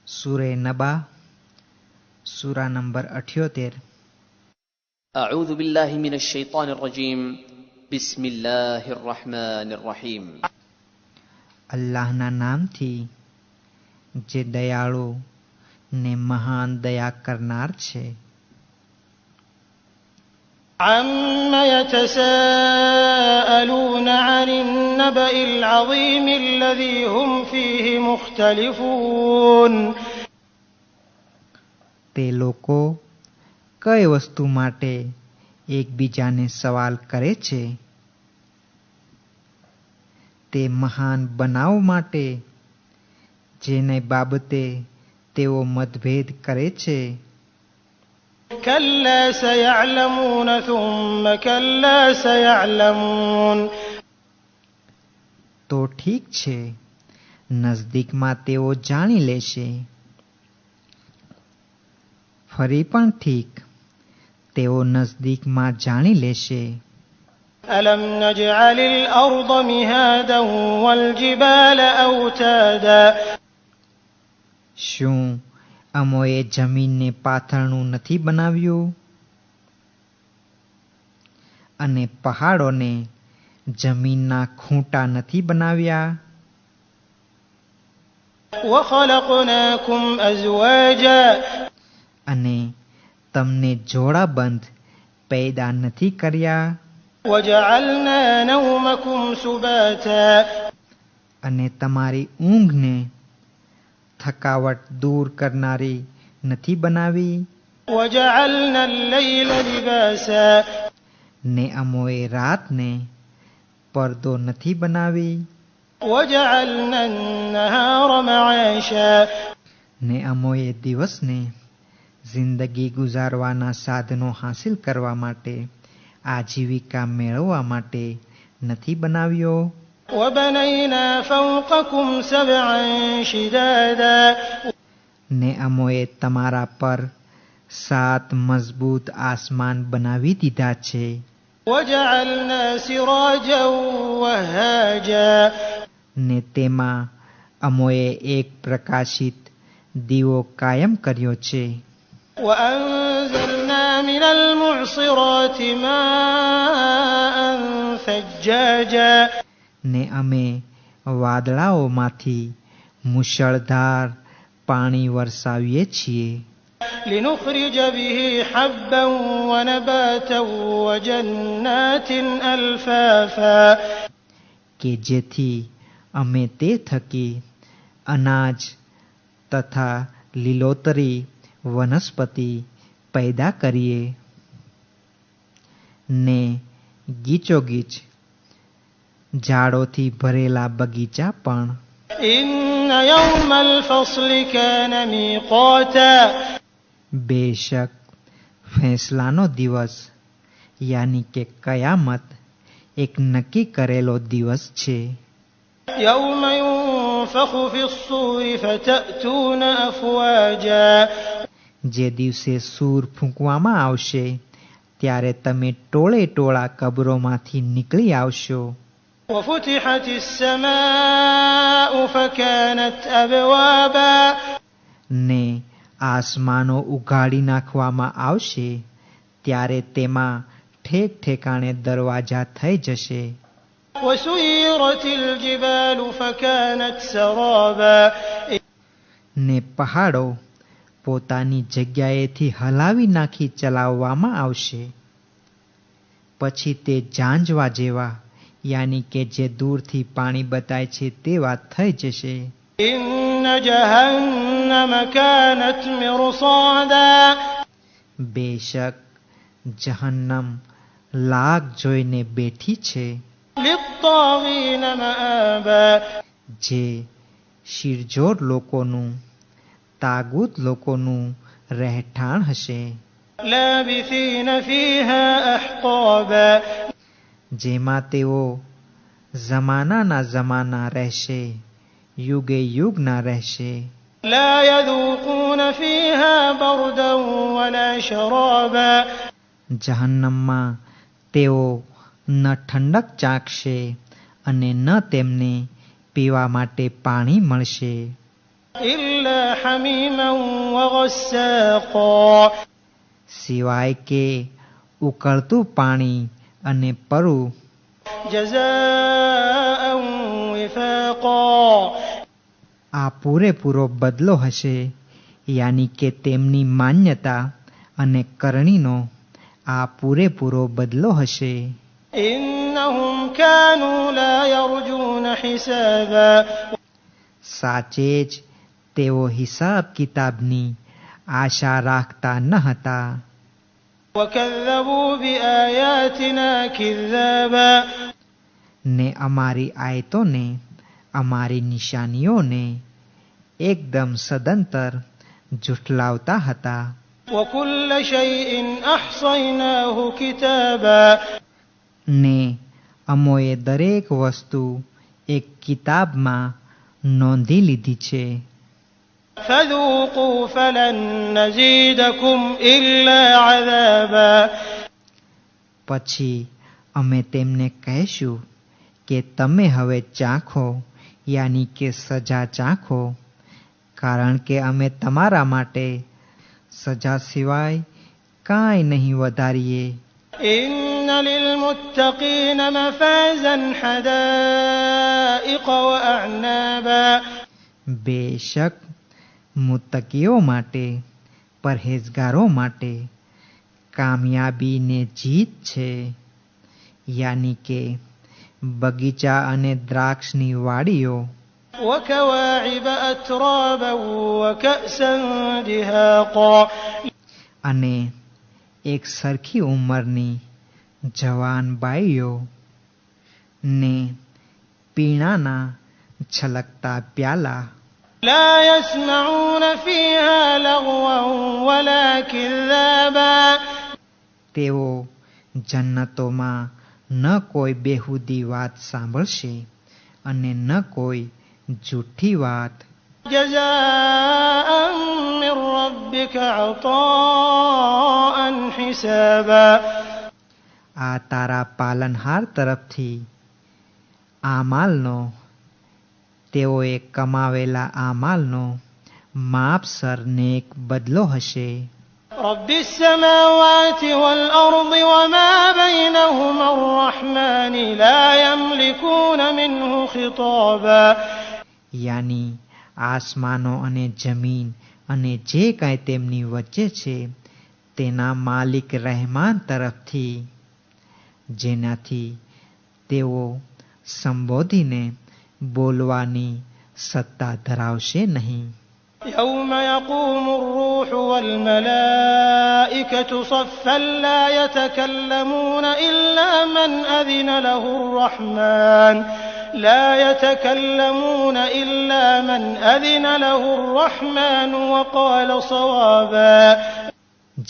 सूरे नबा सूरा नंबर 78। अऊज़ु बिल्लाहि मिनश शैतानिर रजीम बिस्मिल्लाहिर रहमानिर रहीम। अल्लाहना नामथी जे दयाळु ने महान दया करनार छे। अम्मा यतसाअलून अनिन नबइल अज़ीमिल लज़ी हुम फीहि मुख्तलिफून। તે લોકો કઈ વસ્તુ માટે એકબીજાને સવાલ કરે છે? તે મહાન બનાવ માટે જેને બાબતે તેઓ મતભેદ કરે છે। कल्ला सयअलमून थुम्म कल्ला सयअलमून। તો ઠીક છે, નજદીકમાં તેઓ જાણી લેશે। ફરી પણ ઠીક, તેઓ નજદીકમાં જાણી લેશે। ألم نجعل الأرض مهادا والجبال أوتادا। શું અમોએ જમીનને પાથરણું નથી બનાવ્યું અને પહાડોને જમીનના ખૂંટા નથી બનાવ્યા? وخلقناكم أزواجا। અને તમને જોડાબંધ પેદા નથી કર્યા? وجعلنا نومكم سباتا। અને તમારી ઊંઘને થકાવટ દૂર કરનારી નથી બનાવી? وجعلنا الليل لباسا। ને અમોએ રાતને પડદો નથી બનાવી? وجعلنا النهار معاشا। ને અમોએ દિવસને જિંદગી ગુજારવાના સાધનો હાંસિલ કરવા માટે, આજીવિકા મેળવવા માટે નથી બનાવ્યો? وبنينا فوقكم سبعا شدادا। ને અમોએ તમારા પર 7 મજબૂત આસમાન બનાવી દીધા છે। وجعلنا سراجا وهاجا। ને તેમાં અમોએ એક પ્રકાશિત દીવો કાયમ કર્યો છે। وأنزلنا من المعصرات ماء ثجاجا। ને અમે વાદળાઓમાંથી મુશળધાર પાણી વરસાવીએ છીએ। لنخرج به حبا ونباتا وجنات ألفافا। કે જેથી અમે તે થકી અનાજ તથા લીલોતરી વનસ્પતિ પેદા કરીએ ને ગીચોગીચ ઝાડોથી ભરેલા બગીચા પણ। إن يوم الفصل كان ميقاتا। બેશક ફેંસલાનો દિવસ યાની કે કયામત એક નક્કી કરેલો દિવસ છે। يوم ينفخ في الصور فتأتون أفواجا। જે દિવસે સૂર ફૂંકવામાં આવશે ત્યારે તમે ટોળે ટોળા કબરોમાંથી નીકળી આવશો। وفتحت السماء فكانت أبوابا। ને આસમાનો ઉઘાડી નાખવામાં આવશે ત્યારે તેમાં ઠેક ઠેકાણે દરવાજા થઈ જશે। وسيرت الجبال فكانت سرابا। ને પહાડો પોતાની જગ્યાએથી હલાવી નાખી ચલાવવામાં આવશે, પછી તે ઝાંઝવા જેવા યાની કે જે દૂરથી પાણી બતાય છે તેવા થઈ જશે। إن جهنم كانت مرصادا। બેશક જહન્નમ લાગ જોઈને બેઠી છે, للطاغين مآبا। જે શિરજોર લોકોનું, તાગૂત લોકોનું રહેઠાણ હશે। لابثين فيها أحقابا। જેમાં તેઓ જમાનાના જમાના રહેશે, યુગે યુગના રહેશે। لا يذوقون فيها بردا ولا شرابا। જહન્નમમાં તેઓ ન ઠંડક ચાખશે અને ન તેમને પીવા માટે પાણી મળશે। إلا حميما وغساقا સિવાય કે ઉકળતું પાણી અને પરુ, جزاء وفاقا આ પૂરેપૂરો બદલો હશે, યાની કે તેમની માન્યતા અને કરણીનો આ પૂરેપૂરો બદલો હશે. إنهم كانوا لا يرجون حسابا સાચે જ તેઓ હિસાબ કિતાબની આશા રાખતા ન હતા. وكذبوا بآياتنا كذابا ને અમારી આયતોને, અમારી નિશાનીઓને એકદમ સદંતર જુઠલાવતા હતા. وكل شيء أحصيناه كتابا ને અમોએ દરેક વસ્તુ એક કિતાબમાં નોંધી લીધી છે. فذوقوا فلن نزيدكم إلا عذابا પછી અમે તેમને કહેશું કે તમે હવે ચાખો, યાની કે સજા ચાખો, કારણ કે અમે તમારા માટે સજા સિવાય કાંઈ નહીં વધારીએ. إن للمتقين مفازا حدائق وأعنابا બેશક મુત્તકીઓ માટે, પરહેઝગારો માટે કામયાબીને જીત છે, યાની કે બગીચા અને દ્રાક્ષની વાડીઓ, وكواعب أترابا وكأسا دهاقا અને એક સરખી ઉંમરની જવાન બાઈઓ, ને પીણાના છલકતા પ્યાલા. لا يسمعون فيها لغوا ولا كذابا તેઓ જન્નતોમાં ન કોઈ બેહુદી વાત સાંભળશે અને ન કોઈ જૂઠી વાત. جزاء من ربك عطاء حسابا આ તારા પાલનહાર તરફથી આમાલનો, તેઓએ કમાવેલા આમાલનો માપસર નેક બદલો હશે. رب السماوات والأرض وما بينهما الرحمن لا يملكون منه خطابا યાની આસમાનો અને જમીન અને જે કાંઈ તેમની વચ્ચે છે તેના માલિક રહેમાન તરફથી, જેનાથી તેઓ સંબોધીને બોલવાની સત્તા ધરાવશે નહીં. يوم يقوم الروح والملائكة صفا لا يتكلمون إلا من أذن له الرحمن وقال صوابا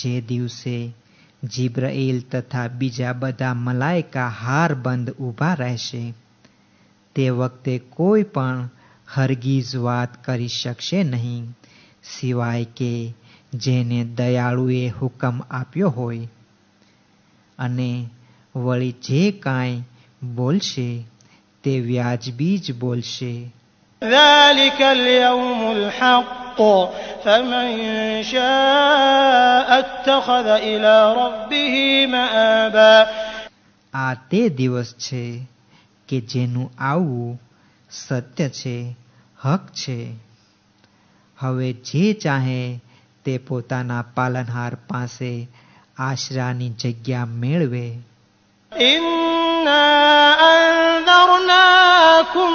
જે દિવસે જિબ્રાઈલ તથા બીજા બધા મલાઈકા હાર બંધ ઊભા રહેશે, તે વખતે કોઈ પણ હરગીઝ વાત કરી શકશે નહીં, સિવાય કે જેને દયાળુએ હુકમ આપ્યો હોય. અને વળી જે કાંઈ બોલશે તે વ્યાજબી જ બોલશે. ذلك اليوم الحق فمن شاء اتخذ إلى ربه مآبا આ તે દિવસ છે કે જેનું આવવું સત્ય છે, હક છે. હવે જે ચાહે તે પોતાના પાલનહાર પાસે આશરાની જગ્યા મેળવે. إنا أنذرناكم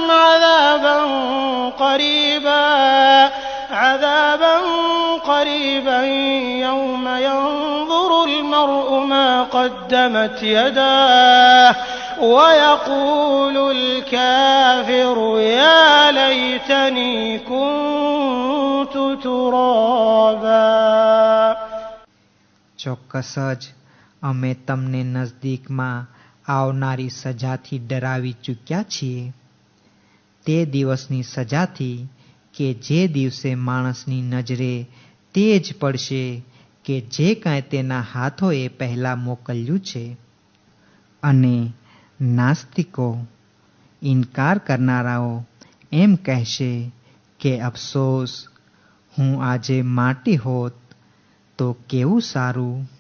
عذابا قريبا يوم ينظر المرء ما قدمت يداه ويقول الكافر يا ليتني كنت ترابا ચોક્કસ જ અમે તમને નજદીકમાં આવનારી સજાથી ડરાવી ચૂક્યા છીએ, તે દિવસની સજાથી કે જે દિવસે માણસની નજરે તે જ પડશે કે જે કાંઈ તેના હાથોએ પહેલાં મોકલ્યું છે. અને નાસ્તિકો, ઇનકાર કરનારાઓ એમ કહેશે કે અફસોસ, હું આજે માટી હોત તો કેવું સારું.